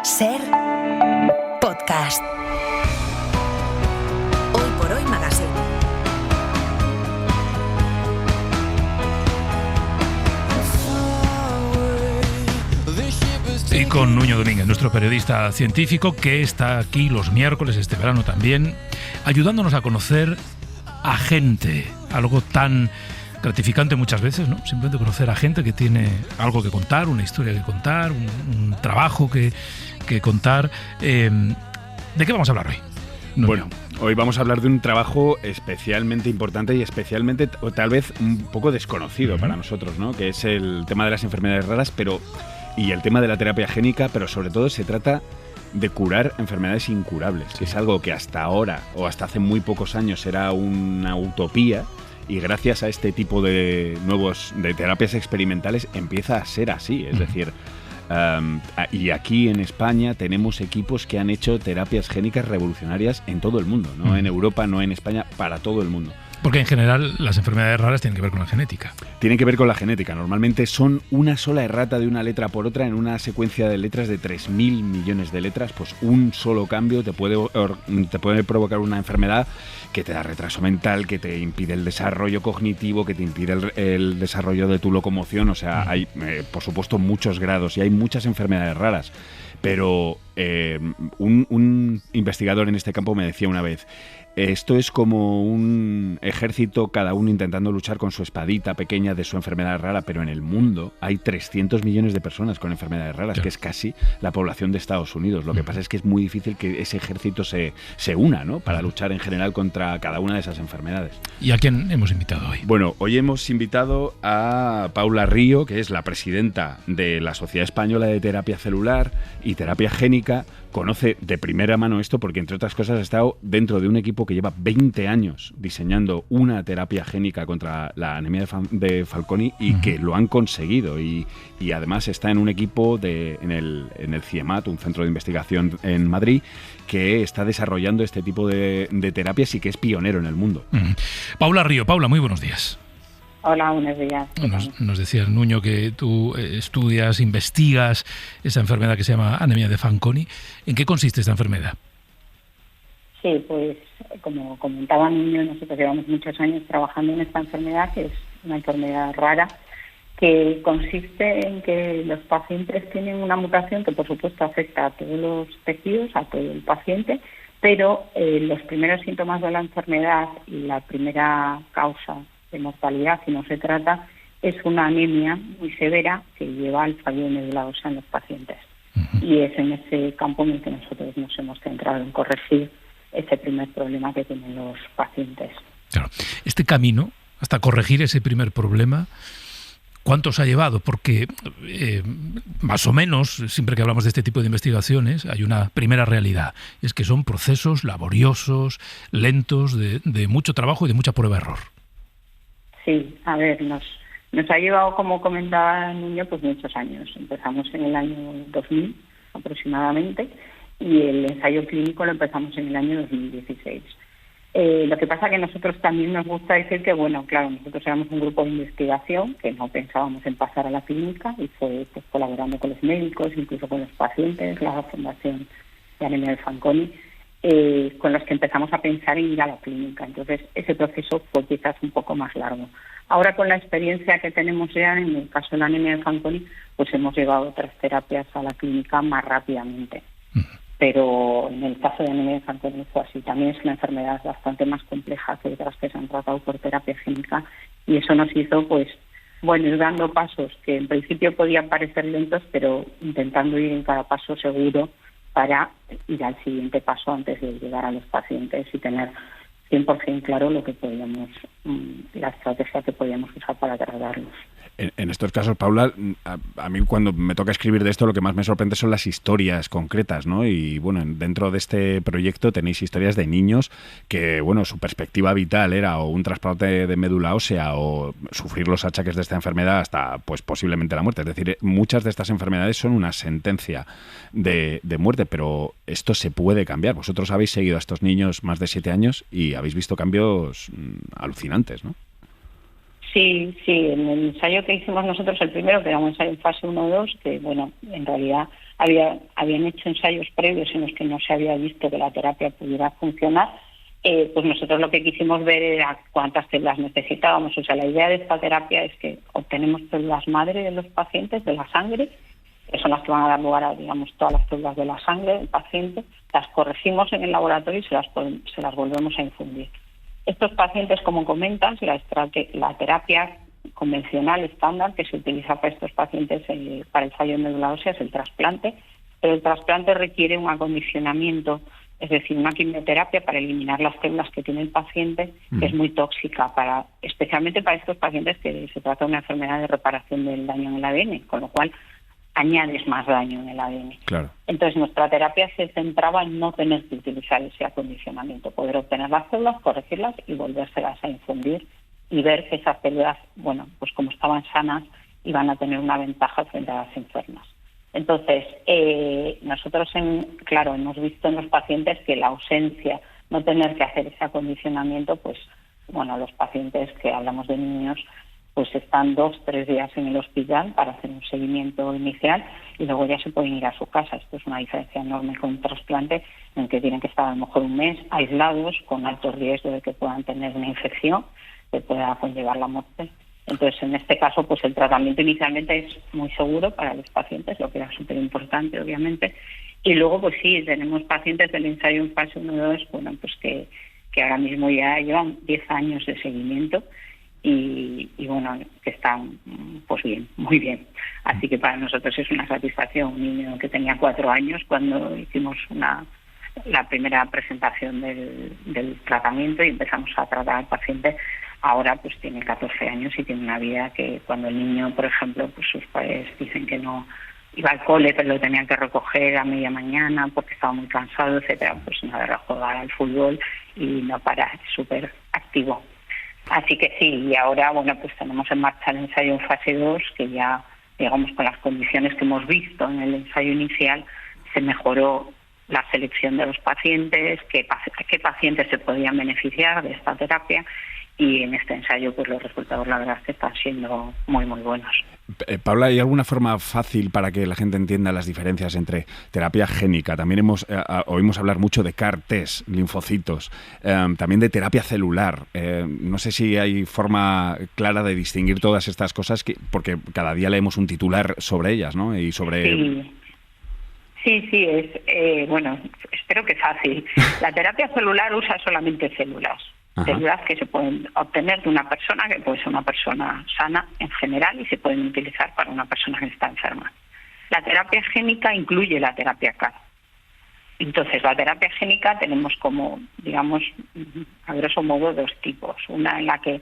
Ser podcast. Hoy por hoy Magazine. Y con Nuño Domínguez, nuestro periodista científico, que está aquí los miércoles, este verano también, ayudándonos a conocer a gente, algo tan gratificante muchas veces, ¿no? Simplemente conocer a gente que tiene algo que contar, una historia que contar, un trabajo que contar. ¿De qué vamos a hablar hoy, Nuño? Bueno, hoy vamos a hablar de un trabajo especialmente importante y especialmente, o tal vez, un poco desconocido para nosotros, ¿no? Que es el tema de las enfermedades raras, y el tema de la terapia génica, pero sobre todo se trata de curar enfermedades incurables, que es algo que hasta ahora, o hasta hace muy pocos años, era una utopía, y gracias a este tipo de terapias experimentales empieza a ser así. Es decir, y aquí en España tenemos equipos que han hecho terapias génicas revolucionarias en todo el mundo, no en Europa, no en España, para todo el mundo. Porque en general las enfermedades raras tienen que ver con la genética. Tienen que ver con la genética. Normalmente son una sola errata de una letra por otra en una secuencia de letras de 3.000 millones de letras. Pues un solo cambio te puede provocar una enfermedad que te da retraso mental, que te impide el desarrollo cognitivo, que te impide el desarrollo de tu locomoción. O sea, hay, por supuesto, muchos grados y hay muchas enfermedades raras. Pero un investigador en este campo me decía una vez: esto es como un ejército, cada uno intentando luchar con su espadita pequeña de su enfermedad rara, pero en el mundo hay 300 millones de personas con enfermedades raras, que es casi la población de Estados Unidos. Lo que pasa es que es muy difícil que ese ejército se una, ¿no?, para luchar en general contra cada una de esas enfermedades. ¿Y a quién hemos invitado hoy? Bueno, hoy hemos invitado a Paula Río, que es la presidenta de la Sociedad Española de Terapia Celular y Terapia Génica. Conoce de primera mano esto porque, entre otras cosas, ha estado dentro de un equipo que lleva 20 años diseñando una terapia génica contra la anemia de Fanconi y que lo han conseguido. Y además está en un equipo en el CIEMAT, un centro de investigación en Madrid, que está desarrollando este tipo de terapias y que es pionero en el mundo. Paula Río. Paula, muy buenos días. Hola, buenos días. Nos decía Nuño que tú estudias, investigas esa enfermedad que se llama anemia de Fanconi. ¿En qué consiste esta enfermedad? Sí, pues como comentaba Nuño, nosotros llevamos muchos años trabajando en esta enfermedad, que es una enfermedad rara, que consiste en que los pacientes tienen una mutación que, por supuesto, afecta a todos los tejidos, a todo el paciente, pero los primeros síntomas de la enfermedad y la primera causa de mortalidad, si no se trata, es una anemia muy severa que lleva al fallo de médula ósea en los pacientes. Y es en ese campo en el que nosotros nos hemos centrado en corregir ese primer problema que tienen los pacientes. Claro. Este camino, hasta corregir ese primer problema, ¿cuánto os ha llevado? Porque más o menos, siempre que hablamos de este tipo de investigaciones, hay una primera realidad. Es que son procesos laboriosos, lentos, de mucho trabajo y de mucha prueba-error. Sí, a ver, nos ha llevado, como comentaba Nuño, pues muchos años. Empezamos en el año 2000 aproximadamente y el ensayo clínico lo empezamos en el año 2016. Lo que pasa que a nosotros también nos gusta decir que, bueno, claro, nosotros éramos un grupo de investigación que no pensábamos en pasar a la clínica y fue pues colaborando con los médicos, incluso con los pacientes, la Fundación de Anemia de Fanconi, con los que empezamos a pensar en ir a la clínica. Entonces, ese proceso fue quizás un poco más largo. Ahora, con la experiencia que tenemos ya en el caso de la anemia de Fanconi, pues hemos llevado otras terapias a la clínica más rápidamente. Pero en el caso de anemia de Fanconi fue así. También es una enfermedad bastante más compleja que otras que se han tratado por terapia génica, y eso nos hizo, pues, bueno, ir dando pasos que en principio podían parecer lentos, pero intentando ir en cada paso seguro para ir al siguiente paso antes de llegar a los pacientes y tener 100% claro lo que podíamos, la estrategia que podíamos usar para tratarlos. En estos casos, Paula, a mí cuando me toca escribir de esto, lo que más me sorprende son las historias concretas, ¿no? Y bueno, dentro de este proyecto tenéis historias de niños que, bueno, su perspectiva vital era o un trasplante de médula ósea o sufrir los achaques de esta enfermedad hasta, pues, posiblemente la muerte. Es decir, muchas de estas enfermedades son una sentencia de muerte, pero esto se puede cambiar. Vosotros habéis seguido a estos niños más de 7 años y habéis visto cambios alucinantes, ¿no? Sí, en el ensayo que hicimos nosotros, el primero, que era un ensayo en fase 1-2, que bueno, en realidad habían hecho ensayos previos en los que no se había visto que la terapia pudiera funcionar, pues nosotros lo que quisimos ver era cuántas células necesitábamos. O sea, la idea de esta terapia es que obtenemos células madre de los pacientes, de la sangre, que son las que van a dar lugar a, digamos, todas las células de la sangre del paciente, las corregimos en el laboratorio y se las volvemos a infundir. Estos pacientes, como comentas, la terapia convencional estándar que se utiliza para estos pacientes para el fallo de médula ósea es el trasplante, pero el trasplante requiere un acondicionamiento, es decir, una quimioterapia para eliminar las células que tiene el paciente, que es muy tóxica, especialmente para estos pacientes que se trata de una enfermedad de reparación del daño en el ADN, con lo cual añades más daño en el ADN. Claro. Entonces, nuestra terapia se centraba en no tener que utilizar ese acondicionamiento, poder obtener las células, corregirlas y volvérselas a infundir y ver que esas células, bueno, pues como estaban sanas, iban a tener una ventaja frente a las enfermas. Entonces, nosotros, hemos visto en los pacientes que la ausencia, no tener que hacer ese acondicionamiento, pues, bueno, los pacientes que hablamos de niños, pues están 2-3 días en el hospital para hacer un seguimiento inicial y luego ya se pueden ir a su casa. Esto es una diferencia enorme con un trasplante en el que tienen que estar a lo mejor un mes aislados con alto riesgo de que puedan tener una infección que pueda conllevar la muerte. Entonces, en este caso, pues el tratamiento inicialmente es muy seguro para los pacientes, lo que era súper importante, obviamente. Y luego, pues sí, tenemos pacientes del ensayo en fase 1-2, bueno, pues que ahora mismo ya llevan 10 años de seguimiento y bueno, que están pues bien, muy bien. Así que para nosotros es una satisfacción. Un niño que tenía 4 años cuando hicimos la primera presentación del tratamiento y empezamos a tratar al paciente, ahora pues tiene 14 años y tiene una vida que cuando el niño, por ejemplo, pues sus padres dicen que no iba al cole, pero lo tenían que recoger a media mañana porque estaba muy cansado, etcétera, pues nada, a jugar al fútbol y no para, es súper activo. Así que sí, y ahora, bueno, pues tenemos en marcha el ensayo en fase 2, que ya, digamos, con las condiciones que hemos visto en el ensayo inicial, se mejoró la selección de los pacientes, qué pacientes se podían beneficiar de esta terapia, y en este ensayo pues los resultados la verdad es que están siendo muy muy buenos. Paula, ¿hay alguna forma fácil para que la gente entienda las diferencias entre terapia génica? También oímos hablar mucho de CAR-Ts, linfocitos, también de terapia celular. No sé si hay forma clara de distinguir todas estas cosas, porque cada día leemos un titular sobre ellas, ¿no? Y sobre... Sí, bueno, espero que fácil. La terapia celular usa solamente células. Ajá. Células que se pueden obtener de una persona, que puede ser una persona sana en general, y se pueden utilizar para una persona que está enferma. La terapia génica incluye la terapia CAR. Entonces, la terapia génica tenemos como, digamos, a grosso modo 2 tipos. Una en la que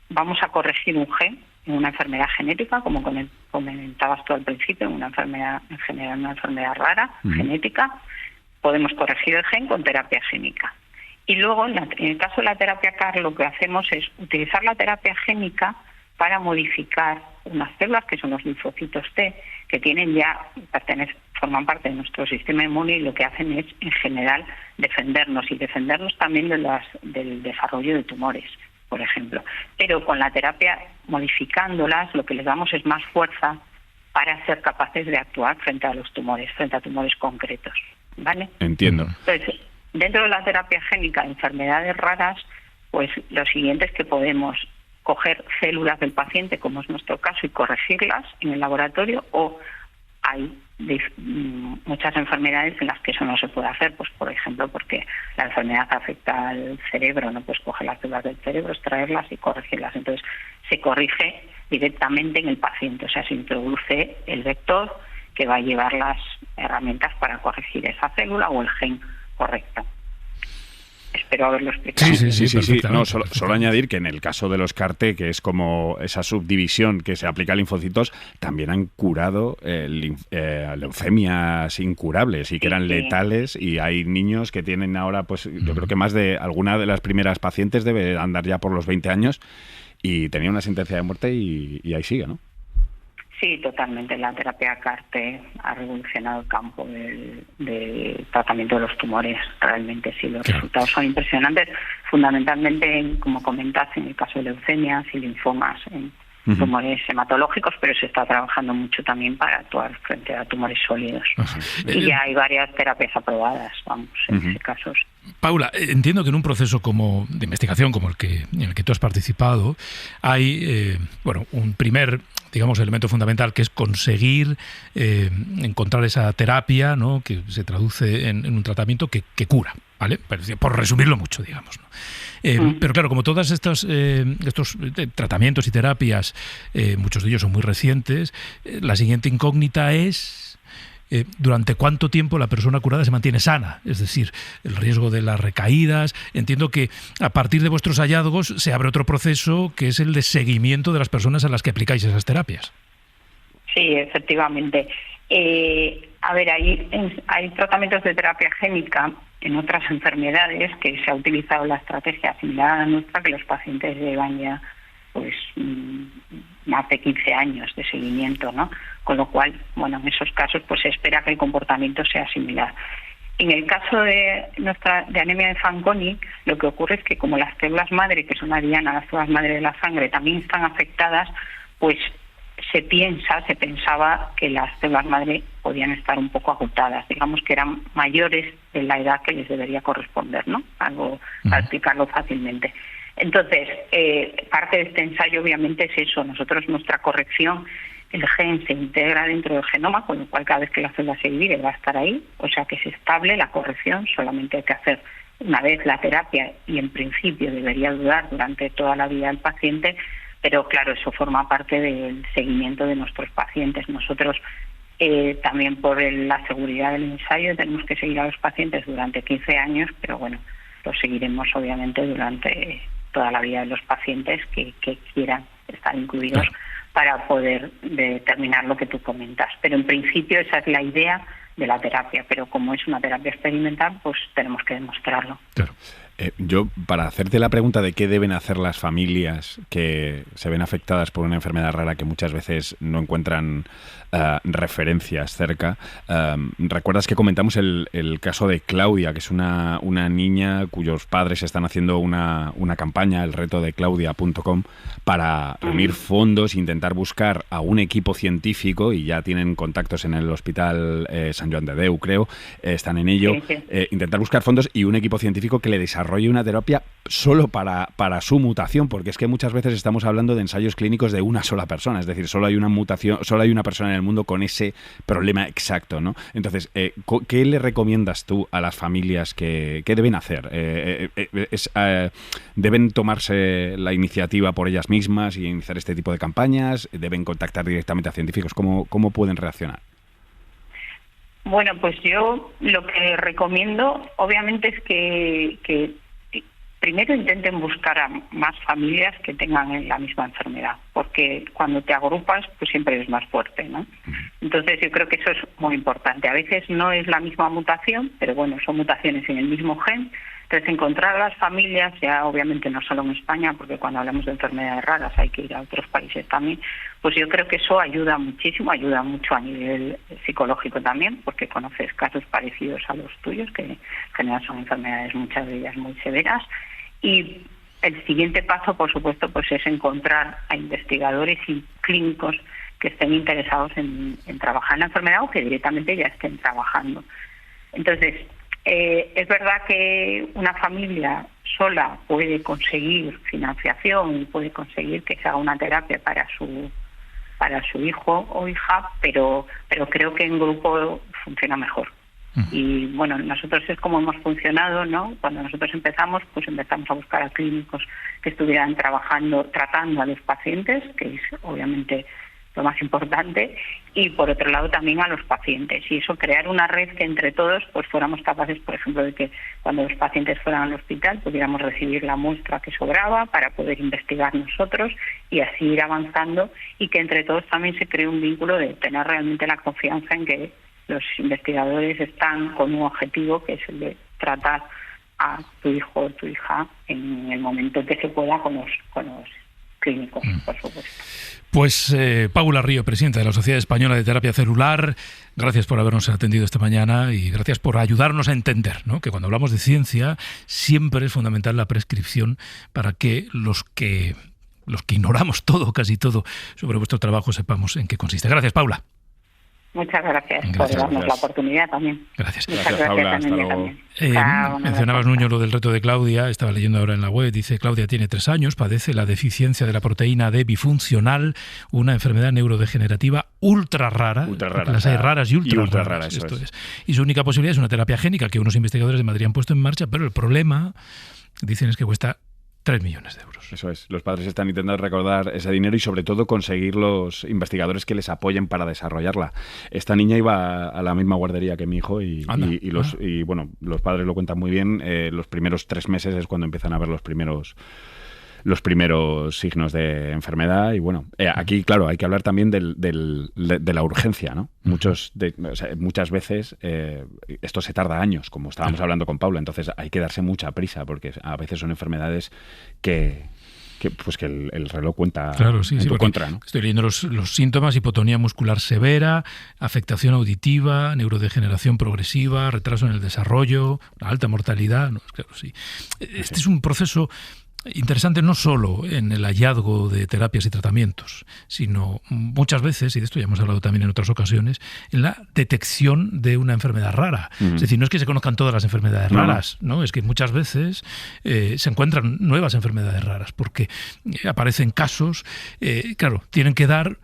vamos a corregir un gen en una enfermedad genética, como comentabas tú al principio, en una enfermedad, en general una enfermedad rara, genética, podemos corregir el gen con terapia génica. Y luego, en el caso de la terapia CAR, lo que hacemos es utilizar la terapia génica para modificar unas células, que son los linfocitos T, que forman parte de nuestro sistema inmune, y lo que hacen es, en general, defendernos también del desarrollo de tumores, por ejemplo. Pero con la terapia, modificándolas, lo que les damos es más fuerza para ser capaces de actuar frente a los tumores, frente a tumores concretos, ¿vale? Entiendo. Entonces, dentro de la terapia génica de enfermedades raras, pues lo siguiente es que podemos coger células del paciente, como es nuestro caso, y corregirlas en el laboratorio, o hay muchas enfermedades en las que eso no se puede hacer, pues por ejemplo porque la enfermedad afecta al cerebro, no puedes coger las células del cerebro, extraerlas y corregirlas. Entonces se corrige directamente en el paciente, o sea, se introduce el vector que va a llevar las herramientas para corregir esa célula o el gen correcto. Espero haberlo explicado. Sí. No, solo añadir que en el caso de los CAR-T, que es como esa subdivisión que se aplica a linfocitos, también han curado leucemias incurables y que eran letales, y hay niños que tienen ahora, pues yo creo que más de alguna de las primeras pacientes debe andar ya por los 20 años y tenía una sentencia de muerte y ahí sigue, ¿no? Sí, totalmente. La terapia CAR-T ha revolucionado el campo del tratamiento de los tumores. Realmente sí, los resultados son impresionantes, fundamentalmente, como comentas, en el caso de leucemias y linfomas, tumores hematológicos, pero se está trabajando mucho también para actuar frente a tumores sólidos. Y ya hay varias terapias aprobadas, en ese caso. Paula, entiendo que en un proceso como de investigación como en el que tú has participado, hay un primer, digamos, elemento fundamental, que es conseguir encontrar esa terapia, ¿no?, que se traduce en un tratamiento que cura, ¿vale? Por resumirlo mucho, digamos, ¿no? Pero claro, como todos estos tratamientos y terapias, muchos de ellos son muy recientes, la siguiente incógnita es durante cuánto tiempo la persona curada se mantiene sana, es decir, el riesgo de las recaídas. Entiendo que a partir de vuestros hallazgos se abre otro proceso, que es el de seguimiento de las personas a las que aplicáis esas terapias. Sí, efectivamente. Hay tratamientos de terapia génica en otras enfermedades que se ha utilizado la estrategia similar a la nuestra, que los pacientes llevan ya más de 15 años de seguimiento, ¿no? Con lo cual, en esos casos se espera que el comportamiento sea similar. En el caso de anemia de Fanconi, lo que ocurre es que como las células madre, que son la diana, las células madre de la sangre, también están afectadas, se pensaba que las células madre podían estar un poco agotadas, digamos que eran mayores de la edad que les debería corresponder, ¿no? Algo para explicarlo fácilmente. Entonces, parte de este ensayo obviamente es eso. Nuestra corrección, el gen se integra dentro del genoma, con lo cual cada vez que la célula se divide va a estar ahí, o sea que es estable la corrección, solamente hay que hacer una vez la terapia y en principio debería durar durante toda la vida del paciente. Pero claro, eso forma parte del seguimiento de nuestros pacientes. Nosotros también por la seguridad del ensayo tenemos que seguir a los pacientes durante 15 años, pero los seguiremos obviamente durante toda la vida de los pacientes que quieran estar incluidos para poder determinar lo que tú comentas. Pero en principio esa es la idea de la terapia, pero como es una terapia experimental, tenemos que demostrarlo. Claro. Yo, para hacerte la pregunta de qué deben hacer las familias que se ven afectadas por una enfermedad rara que muchas veces no encuentran referencias cerca, recuerdas que comentamos el caso de Claudia, que es una niña cuyos padres están haciendo una campaña, el reto de Claudia.com, para reunir fondos e intentar buscar a un equipo científico, y ya tienen contactos en el Hospital Sant Joan de Déu, creo, están en ello, intentar buscar fondos y un equipo científico que le desarrolle una terapia solo para su mutación, porque es que muchas veces estamos hablando de ensayos clínicos de una sola persona, es decir, solo hay una mutación, solo hay una persona en el mundo con ese problema exacto, ¿no? Entonces, ¿qué le recomiendas tú a las familias que deben hacer? ¿Deben tomarse la iniciativa por ellas mismas y iniciar este tipo de campañas? ¿Deben contactar directamente a científicos? ¿Cómo pueden reaccionar? Bueno, pues yo lo que recomiendo, obviamente, es que primero intenten buscar a más familias que tengan la misma enfermedad, porque cuando te agrupas, siempre eres más fuerte, ¿no? Entonces yo creo que eso es muy importante. A veces no es la misma mutación, pero son mutaciones en el mismo gen. Entonces encontrar a las familias, ya obviamente no solo en España, porque cuando hablamos de enfermedades raras hay que ir a otros países también, yo creo que eso ayuda muchísimo, ayuda mucho a nivel psicológico también, porque conoces casos parecidos a los tuyos, que en general son enfermedades, muchas de ellas muy severas. Y el siguiente paso, por supuesto, es encontrar a investigadores y clínicos que estén interesados en trabajar en la enfermedad o que directamente ya estén trabajando. Entonces, es verdad que una familia sola puede conseguir financiación y puede conseguir que se haga una terapia para su hijo o hija, pero creo que en grupo funciona mejor. Y nosotros es como hemos funcionado, ¿no? Cuando nosotros empezamos a buscar a clínicos que estuvieran tratando a los pacientes, que es obviamente lo más importante, y por otro lado también a los pacientes, y eso, crear una red que entre todos fuéramos capaces, por ejemplo, de que cuando los pacientes fueran al hospital pudiéramos recibir la muestra que sobraba para poder investigar nosotros y así ir avanzando, y que entre todos también se cree un vínculo de tener realmente la confianza en que los investigadores están con un objetivo, que es el de tratar a tu hijo o tu hija en el momento que se pueda con los clínicos, por supuesto. Pues Paula Río, presidenta de la Sociedad Española de Terapia Celular, gracias por habernos atendido esta mañana y gracias por ayudarnos a entender, ¿no?, que cuando hablamos de ciencia siempre es fundamental la prescripción para que los que los que ignoramos todo, casi todo, sobre vuestro trabajo, sepamos en qué consiste. Gracias, Paula. Muchas gracias por Gracias. darnos la oportunidad también. Gracias. Muchas Gracias, Paula. gracias a Hasta Nuño luego. también. Chao, un Mencionabas, abrazo. Nuño, lo del reto de Claudia. Estaba leyendo ahora en la web. Dice, Claudia tiene 3 años, padece la deficiencia de la proteína D bifuncional, una enfermedad neurodegenerativa ultra rara. Ultra porque rara, las hay raras y ultra, ultra raras. raras, eso Esto es. es. Y su única posibilidad es una terapia génica que unos investigadores de Madrid han puesto en marcha, pero el problema, dicen, es que cuesta 3 millones de euros. Eso es. Los padres están intentando recaudar ese dinero y sobre todo conseguir los investigadores que les apoyen para desarrollarla. Esta niña iba a la misma guardería que mi hijo y bueno, los padres lo cuentan muy bien. Los primeros 3 meses es cuando empiezan a ver los primeros signos de enfermedad. Y bueno, aquí, claro, hay que hablar también de la urgencia, ¿no? Muchas veces esto se tarda años, como estábamos hablando con Paula, entonces hay que darse mucha prisa porque a veces son enfermedades que el reloj cuenta en tu contra, ¿no? Estoy leyendo los síntomas: hipotonía muscular severa, afectación auditiva, neurodegeneración progresiva, retraso en el desarrollo, alta mortalidad. No, claro, sí. Este es un proceso interesante no solo en el hallazgo de terapias y tratamientos, sino muchas veces, y de esto ya hemos hablado también en otras ocasiones, en la detección de una enfermedad rara. Es decir, no es que se conozcan todas las enfermedades raras, ¿no? Es que muchas veces se encuentran nuevas enfermedades raras, porque aparecen casos, claro, tienen que dar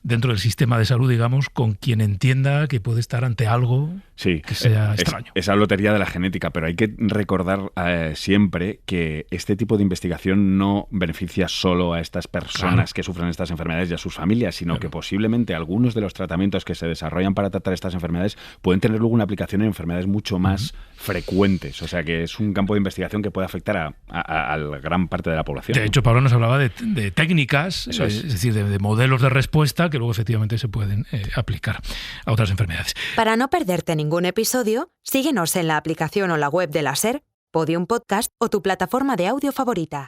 dentro del sistema de salud, digamos, con quien entienda que puede estar ante algo que sea extraño. Esa lotería de la genética, pero hay que recordar siempre que este tipo de investigación no beneficia solo a estas personas que sufren estas enfermedades y a sus familias, sino que posiblemente algunos de los tratamientos que se desarrollan para tratar estas enfermedades pueden tener luego una aplicación en enfermedades mucho más frecuentes. O sea que es un campo de investigación que puede afectar a la gran parte de la población. De hecho, Pablo nos hablaba de técnicas, es decir, de modelos de respuesta que luego efectivamente se pueden aplicar a otras enfermedades. Para no perderte ningún episodio, síguenos en la aplicación o la web de la SER, Podium Podcast o tu plataforma de audio favorita.